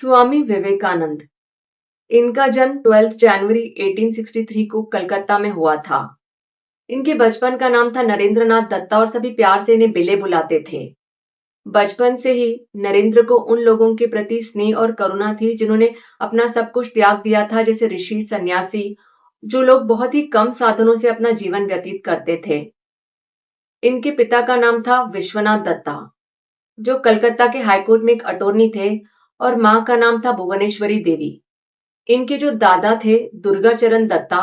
स्वामी विवेकानंद। इनका जन्म 12 जनवरी 1863 को कलकत्ता में हुआ था। इनके बचपन का नाम था नरेंद्रनाथ दत्ता और सभी प्यार से इन्हें बिले बुलाते थे। बचपन से ही नरेंद्र को उन लोगों के प्रति स्नेह और करुणा थी जिन्होंने अपना सब कुछ त्याग दिया था, जैसे ऋषि, सन्यासी, जो लोग बहुत ही कम साधनों से अपना जीवन व्यतीत करते थे। इनके पिता का नाम था विश्वनाथ दत्ता, जो कलकत्ता के हाईकोर्ट में एक अटॉर्नी थे, और मां का नाम था भुवनेश्वरी देवी। इनके जो दादा थे, दुर्गाचरण दत्ता,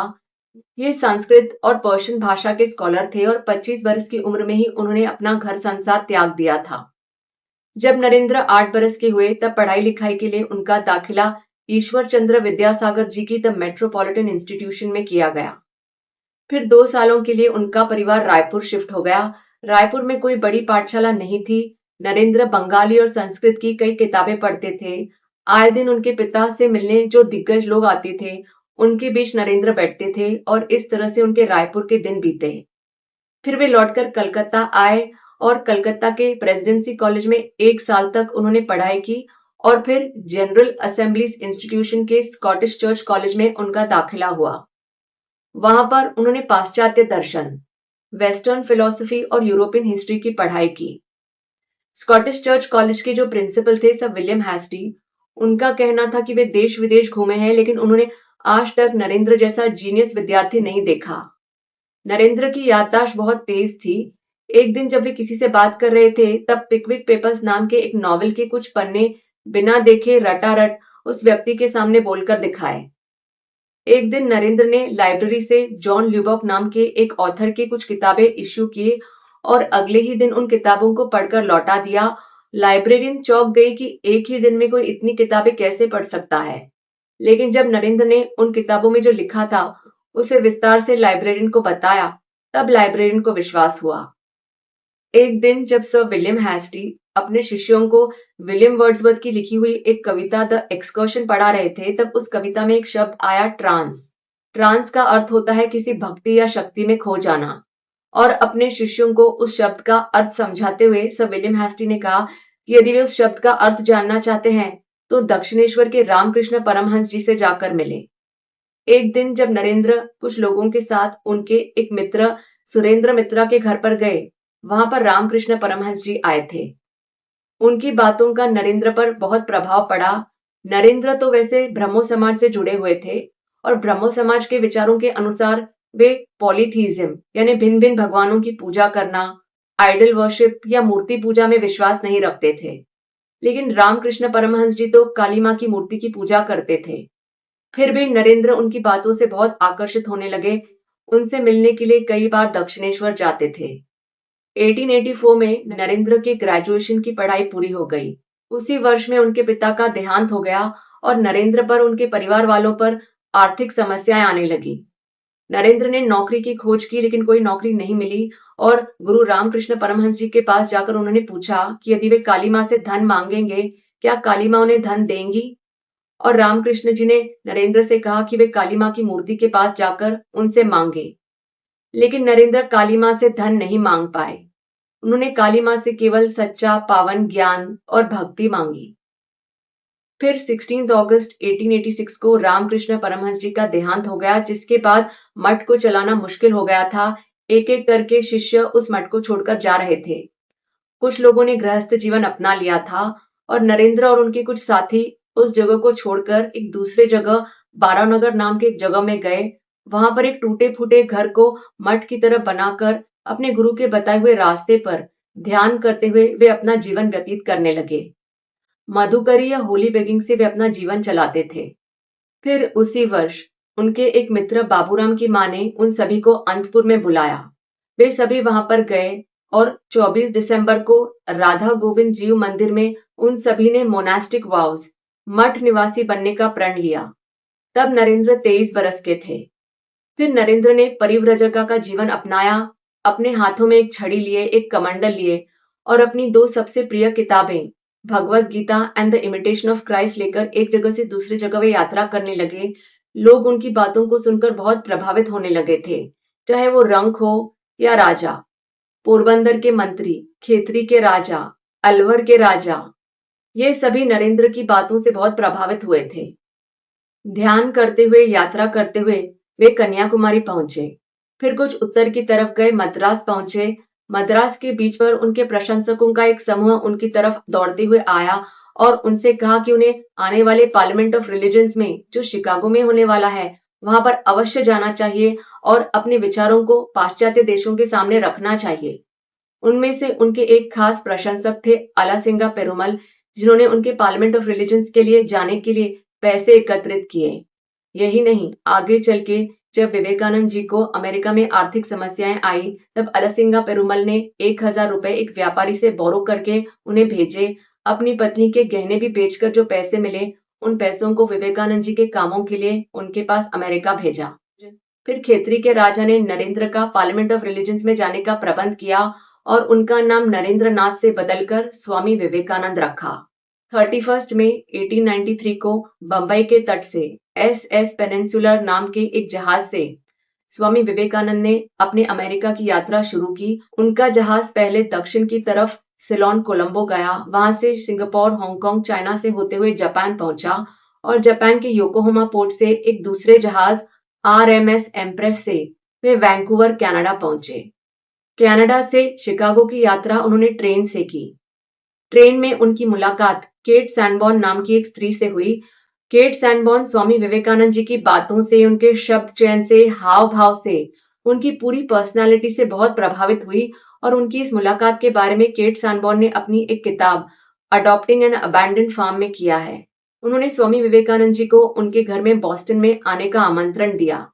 ये संस्कृत और पर्शियन भाषा के स्कॉलर थे और 25 वर्ष की उम्र में ही उन्होंने अपना घर संसार त्याग दिया था। जब नरेंद्र 8 बरस के हुए तब पढ़ाई लिखाई के लिए उनका दाखिला ईश्वर चंद्र विद्यासागर जी की द मेट्रोपॉलिटन इंस्टीट्यूशन में किया गया। फिर 2 सालों के लिए उनका परिवार रायपुर शिफ्ट हो गया। रायपुर में कोई बड़ी पाठशाला नहीं थी। नरेंद्र बंगाली और संस्कृत की कई किताबें पढ़ते थे। आए दिन उनके पिता से मिलने जो दिग्गज लोग आते थे, उनके बीच नरेंद्र बैठते थे और इस तरह से उनके रायपुर के दिन बीते। फिर वे लौटकर कलकत्ता आए और कलकत्ता के प्रेसिडेंसी कॉलेज में 1 साल तक उन्होंने पढ़ाई की और फिर जनरल असेंबलीज इंस्टीट्यूशन के स्कॉटिश चर्च कॉलेज में उनका दाखिला हुआ। वहां पर उन्होंने पाश्चात्य दर्शन, वेस्टर्न फिलॉसफी और यूरोपियन हिस्ट्री की पढ़ाई की। स्कॉटिश चर्च कॉलेज के जो प्रिंसिपल थे सर विलियम हैस्टी, उनका कहना था कि वे देश विदेश घूमे हैं लेकिन उन्होंने आज तक नरेंद्र जैसा जीनियस विद्यार्थी नहीं देखा। नरेंद्र की याददाश्त बहुत तेज थी। एक दिन जब वे किसी से बात कर रहे थे तब पिकविक पेपर्स नाम के एक नॉवेल के कुछ पन्ने बिना देखे रटारट उस व्यक्ति के सामने बोलकर दिखाए। एक दिन नरेंद्र ने लाइब्रेरी से जॉन ल्यूबॉक नाम के एक ऑथर की कुछ किताबें इश्यू किए और अगले ही दिन उन किताबों को पढ़कर लौटा दिया। लाइब्रेरियन चौंक गई कि एक ही दिन में कोई इतनी किताबें कैसे पढ़ सकता है। लेकिन जब नरेंद्र ने उन किताबों में जो लिखा था उसे विस्तार से लाइब्रेरियन को बताया, तब लाइब्रेरियन को विश्वास हुआ। एक दिन जब सर विलियम हैस्टी अपने शिष्यों को विलियम वर्ड्सवर्थ की लिखी हुई एक कविता द एक्सकर्शन पढ़ा रहे थे, तब उस कविता में एक शब्द आया, ट्रांस। ट्रांस का अर्थ होता है किसी भक्ति या शक्ति में खो जाना। और अपने शिष्यों को उस शब्द का अर्थ समझाते हुए सर विलियम हैस्टी ने कहा कि यदि वे उस शब्द का अर्थ जानना चाहते हैं तो दक्षिणेश्वर के रामकृष्ण परमहंस जी से जाकर मिले। एक दिन जब नरेंद्र कुछ लोगों के साथ उनके एक मित्र सुरेंद्र मित्रा के घर पर गए, वहां पर रामकृष्ण परमहंस जी आए थे। उनकी बातों का नरेंद्र पर बहुत प्रभाव पड़ा। नरेंद्र तो वैसे ब्रह्मो समाज से जुड़े हुए थे और ब्रह्मो समाज के विचारों के अनुसार वे पॉलीथीइज्म यानी भिन्न भिन्न भगवानों की पूजा करना, आइडल वर्शिप या मूर्ति पूजा में विश्वास नहीं रखते थे। लेकिन रामकृष्ण परमहंस जी तो काली मां की मूर्ति की पूजा करते थे। फिर भी नरेंद्र उनकी बातों से बहुत आकर्षित होने लगे। उनसे मिलने के लिए कई बार दक्षिणेश्वर जाते थे। 1884 में नरेंद्र की ग्रेजुएशन की पढ़ाई पूरी हो गई। उसी वर्ष में उनके पिता का देहांत हो गया और नरेंद्र पर उनके परिवार वालों पर आर्थिक समस्याएं आने लगी। नरेंद्र ने नौकरी की खोज की लेकिन कोई नौकरी नहीं मिली और गुरु रामकृष्ण परमहंस जी के पास जाकर उन्होंने पूछा कि यदि वे काली मां से धन मांगेंगे, क्या काली मां उन्हें धन देंगी? और रामकृष्ण जी ने नरेंद्र से कहा कि वे काली मां की मूर्ति के पास जाकर उनसे मांगे। लेकिन नरेंद्र काली मां से धन नहीं मांग पाए। उन्होंने काली मां से केवल सच्चा पावन ज्ञान और भक्ति मांगी। फिर 16 अगस्त 1886 को रामकृष्ण परमहंस जी का देहांत हो गया, जिसके बाद मठ को चलाना मुश्किल हो गया था। एक एक करके शिष्य उस मठ को छोड़कर जा रहे थे। कुछ लोगों ने गृहस्थ जीवन अपना लिया था और नरेंद्र और उनके कुछ साथी उस जगह को छोड़कर एक दूसरे जगह बारानगर नाम के एक जगह में गए। वहां पर एक टूटे फूटे घर को मठ की तरह बनाकर अपने गुरु के बताए हुए रास्ते पर ध्यान करते हुए वे अपना जीवन व्यतीत करने लगे। मधुकरी या होली बेगिंग से वे अपना जीवन चलाते थे। फिर उसी वर्ष उनके एक मित्र बाबूराम की मां ने उन सभी को अंतपुर में बुलाया। वे सभी वहां पर गए और 24 दिसंबर को राधा गोविंद जीव मंदिर में उन सभी ने मोनास्टिक वाउस मठ निवासी बनने का प्रण लिया। तब नरेंद्र 23 बरस के थे। फिर नरेंद्र ने परिव्रजका का जीवन अपनाया। अपने हाथों में एक छड़ी लिए, एक कमंडल लिए और अपनी 2 सबसे प्रिय किताबें Bhagavad Gita and the imitation of Christ लेकर एक जगह से दूसरी जगह वे यात्रा करने लगे। लोग उनकी बातों को सुनकर बहुत प्रभावित होने लगे थे, चाहे वो रंक हो या राजा, पोरबंदर के मंत्री, खेतरी के राजा, अलवर के राजा ये सभी नरेंद्र की बातों से बहुत प्रभावित हुए थे। ध्यान करते हुए, यात्रा करते हुए वे कन्याकुमारी पहुंचे। फिर कुछ उत्तर की तरफ गए, मद्रास पहुंचे। मद्रास के बीच पर उनके प्रशंसकों का एक समूह उनकी तरफ दौड़ते हुए आया और उनसे कहा कि उन्हें आने वाले पार्लियामेंट ऑफ रिलीजन्स में, जो शिकागो में होने वाला है, वहां पर अवश्य जाना चाहिए और अपने विचारों को पाश्चात्य देशों के सामने रखना चाहिए। उनमें से उनके एक खास प्रशंसक थे अलासिंगा पेरुमल, जिन्होंने उनके पार्लियामेंट ऑफ रिलीजन्स के लिए जाने के लिए पैसे एकत्रित किए। यही नहीं, आगे चल के जब विवेकानंद जी को अमेरिका में आर्थिक समस्याएं आई, तब अलासिंगा पेरुमल ने 1,000 रुपए एक व्यापारी से बोरो करके उन्हें भेजे। अपनी पत्नी के गहने भी बेचकर जो पैसे मिले, उन पैसों को विवेकानंद जी के कामों के लिए उनके पास अमेरिका भेजा। फिर खेतरी के राजा ने नरेंद्र का पार्लियामेंट ऑफ रिलीजन्स में जाने का प्रबंध किया और उनका नाम नरेंद्र नाथ से बदलकर स्वामी विवेकानंद रखा। 31 मई 1893 को बंबई के तट से SS पेनिनसुलर नाम के एक जहाज से स्वामी विवेकानंद ने अपने अमेरिका की यात्रा शुरू की। उनका जहाज पहले दक्षिण की तरफ सिलोन कोलंबो गया, वहां से सिंगापुर, हांगकांग, चाइना से होते हुए जापान पहुंचा और जापान के योकोहामा पोर्ट से एक दूसरे जहाज RMS एम्प्रेस से वे वैंकूवर कनाडा पहुंचे। कनाडा से शिकागो की यात्रा उन्होंने ट्रेन से की। ट्रेन में उनकी मुलाकात केट सैनबॉर्न नाम की एक स्त्री से हुई। केट सैनबॉर्न स्वामी विवेकानंद जी की बातों से, उनके शब्द चयन से, हाव भाव से, उनकी पूरी पर्सनालिटी से बहुत प्रभावित हुई और उनकी इस मुलाकात के बारे में केट सैनबॉर्न ने अपनी एक किताब अडॉप्टिंग एन अबैंडन्ड फार्म में किया है। उन्होंने स्वामी विवेकानंद जी को उनके घर में बॉस्टन में आने का आमंत्रण दिया।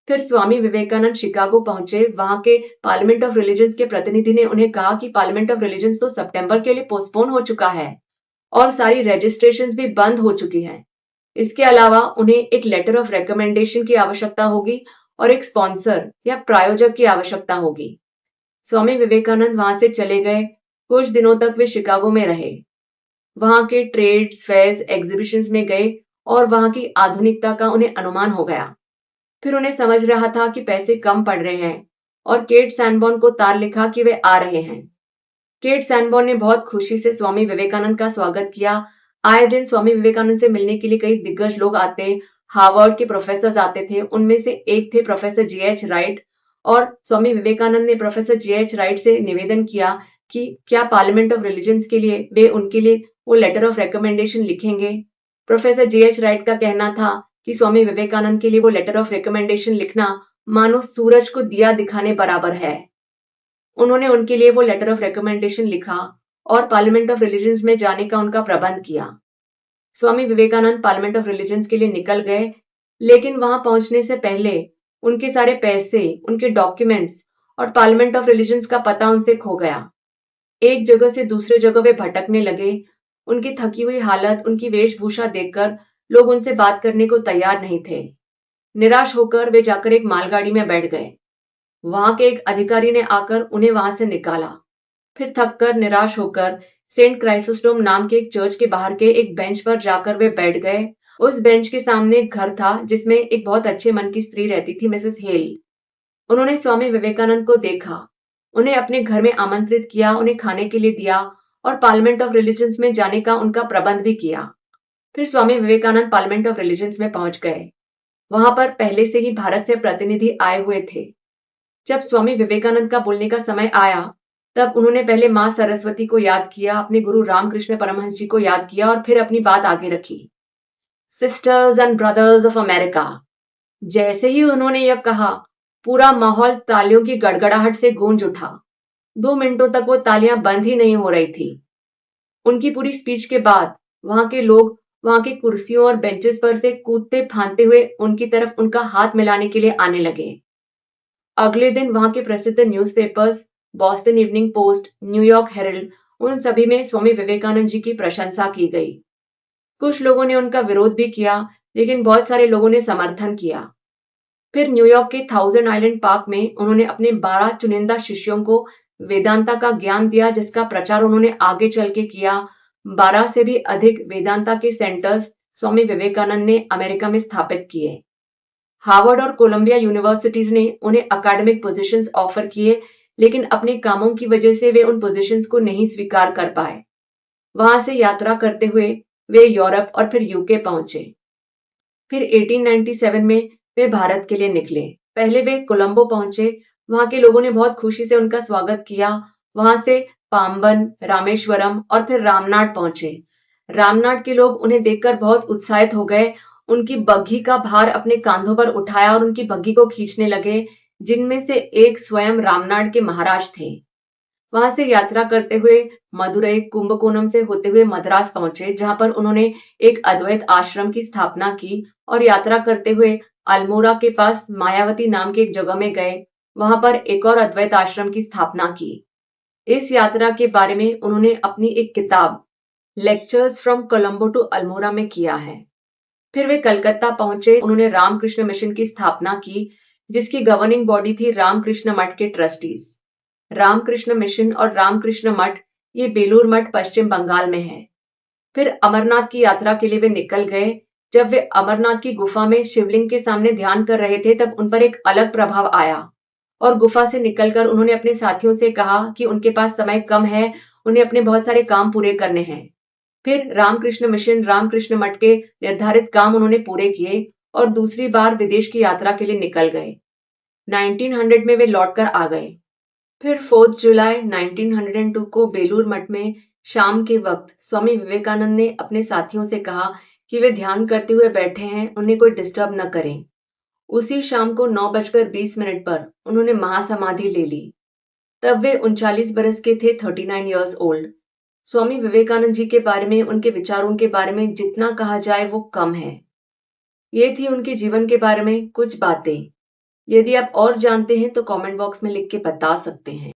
फिर स्वामी विवेकानंद शिकागो पहुंचे। वहां के पार्लियामेंट ऑफ रिलीजन्स के प्रतिनिधि ने उन्हें कहा कि पार्लियामेंट ऑफ रिलीजन्स तो सितंबर के लिए पोस्टपोन हो चुका है और सारी रजिस्ट्रेशंस भी बंद हो चुकी हैं। इसके अलावा उन्हें एक लेटर ऑफ रिकमेंडेशन की आवश्यकता होगी और एक स्पॉन्सर या प्रायोजक की आवश्यकता होगी। स्वामी विवेकानंद वहां से चले गए। कुछ दिनों तक वे शिकागो में रहे, वहां के ट्रेड्स, फेयर्स, एग्जीबिशंस में गए और वहां की आधुनिकता का उन्हें अनुमान हो गया। फिर उन्हें समझ रहा था कि पैसे कम पड़ रहे हैं और केट सैनबॉर्न को तार लिखा कि वे आ रहे हैं। केट सैनबॉर्न ने बहुत खुशी से स्वामी विवेकानंद का स्वागत किया। आए दिन स्वामी विवेकानंद से मिलने के लिए कई दिग्गज लोग आते, हार्वर्ड के प्रोफेसर आते थे। उनमें से एक थे प्रोफेसर GH राइट और स्वामी विवेकानंद ने प्रोफेसर GH राइट से निवेदन किया कि क्या पार्लियामेंट ऑफ रिलीजन्स के लिए वे उनके लिए वो लेटर ऑफ रिकमेंडेशन लिखेंगे। प्रोफेसर GH राइट का कहना था कि स्वामी विवेकानंद के लिए वो लेटर ऑफ रिकमेंडेशन लिखना मानो सूरज को दिया दिखाने बराबर है। उन्होंने उनके लिए वो लेटर ऑफ रिकमेंडेशन लिखा और पार्लियामेंट ऑफ रिलीजन्स में जाने का उनका प्रबंध किया। Swami Vivekananda parliament of religions के लिए निकल गए, लेकिन वहां पहुंचने से पहले उनके सारे पैसे, उनके डॉक्यूमेंट्स और पार्लियामेंट ऑफ रिलीजन्स का पता उनसे खो गया। एक जगह से दूसरे जगह वे भटकने लगे। उनकी थकी हुई हालत, उनकी वेशभूषा देखकर लोग उनसे बात करने को तैयार नहीं थे। निराश होकर वे जाकर एक मालगाड़ी में बैठ गए। वहां के एक अधिकारी ने आकर उन्हें वहां से निकाला। फिर थककर, निराश होकर सेंट क्राइसोस्टोम नाम के एक चर्च के बाहर के एक बेंच पर जाकर वे बैठ गए। उस बेंच के सामने एक घर था जिसमें एक बहुत अच्छे मन की स्त्री रहती थी, मिसेस हेल। उन्होंने स्वामी विवेकानंद को देखा, उन्हें अपने घर में आमंत्रित किया, उन्हें खाने के लिए दिया और पार्लियामेंट ऑफ रिलीजन्स में जाने का उनका प्रबंध भी किया। फिर Swami Vivekananda parliament of religions में पहुंच गए। वहां पर पहले से ही भारत से प्रतिनिधि आए हुए थे। जब स्वामी विवेकानंद का बोलने का समय आया, तब उन्होंने पहले मां सरस्वती को याद किया, अपने गुरु रामकृष्ण परमहंस जी को याद किया और फिर अपनी बात आगे रखी। Sisters and brothers of America. जैसे ही उन्होंने यह कहा, पूरा माहौल तालियों की गड़गड़ाहट से गूंज उठा। 2 मिनटों तक वो तालियां बंद ही नहीं हो रही थी। उनकी पूरी स्पीच के बाद वहां के लोग वहां के कुर्सियों और बेंचेस पर से कूदते फांदते हुए उनकी तरफ उनका हाथ मिलाने के लिए आने लगे। अगले दिन वहां के प्रसिद्ध newspapers, Boston evening post, New York Herald, उन सभी में स्वामी विवेकानंद जी की प्रशंसा की गई। कुछ लोगों ने उनका विरोध भी किया, लेकिन बहुत सारे लोगों ने समर्थन किया। फिर न्यूयॉर्क के थाउजेंड आइलैंड पार्क में उन्होंने अपने 12 चुनिंदा शिष्यों को वेदांता का ज्ञान दिया, जिसका प्रचार उन्होंने आगे चल के किया। 12 से भी अधिक वेदांता के सेंटर्स स्वामी विवेकानंद ने अमेरिका में स्थापित किए। हार्वर्ड और कोलंबिया यूनिवर्सिटीज ने उन्हें एकेडमिक पोजीशंस ऑफर किए, लेकिन अपने कामों की वजह से वे उन पोजीशंस को नहीं स्वीकार कर पाए। वहां से यात्रा करते हुए वे यूरोप और फिर यूके पहुंचे। फिर 1897 में वे भारत के लिए निकले। पहले वे कोलंबो पहुंचे। वहां के लोगों ने बहुत खुशी से उनका स्वागत किया। वहां से पाम्बन, रामेश्वरम और फिर रामनाड पहुंचे। रामनाड के लोग उन्हें देखकर बहुत उत्साहित हो गए। उनकी बग्घी का भार अपने कांधों पर उठाया और उनकी बग्घी को खींचने लगे, जिनमें से एक स्वयं रामनाड के महाराज थे। वहां से यात्रा करते हुए मदुरई, कुंभकोणम से होते हुए मद्रास पहुंचे, जहां पर उन्होंने एक अद्वैत आश्रम की स्थापना की और यात्रा करते हुए अल्मोड़ा के पास मायावती नाम की एक जगह में गए। वहां पर एक और अद्वैत आश्रम की स्थापना की। इस यात्रा के बारे में उन्होंने अपनी एक किताब lectures from Colombo to Almora में किया है। फिर वे कलकत्ता पहुंचे। उन्होंने रामकृष्ण मिशन की स्थापना की, जिसकी गवर्निंग बॉडी थी रामकृष्ण मठ के ट्रस्टीज। रामकृष्ण मिशन और रामकृष्ण मठ, ये बेलूर मठ पश्चिम बंगाल में है। फिर अमरनाथ की यात्रा के लिए वे निकल गए। जब वे अमरनाथ की गुफा में शिवलिंग के सामने ध्यान कर रहे थे, तब उन पर एक अलग प्रभाव आया और गुफा से निकलकर उन्होंने अपने साथियों से कहा कि उनके पास समय कम है, उन्हें अपने बहुत सारे काम पूरे करने हैं। फिर रामकृष्ण मिशन, रामकृष्ण मठ के निर्धारित काम उन्होंने पूरे किए और दूसरी बार विदेश की यात्रा के लिए निकल गए। 1900 में वे लौटकर आ गए। फिर 4 जुलाई 1902 को बेलूर मठ में शाम के वक्त स्वामी विवेकानंद ने अपने साथियों से कहा कि वे ध्यान करते हुए बैठे हैं, उन्हें कोई डिस्टर्ब न करें। उसी शाम को 9:20 पर उन्होंने महासमाधि ले ली। तब वे 39 बरस के थे, 39 ईयर्स ओल्ड। स्वामी विवेकानंद जी के बारे में, उनके विचारों के बारे में जितना कहा जाए वो कम है। ये थी उनके जीवन के बारे में कुछ बातें। यदि आप और जानते हैं तो कमेंट बॉक्स में लिख के बता सकते हैं।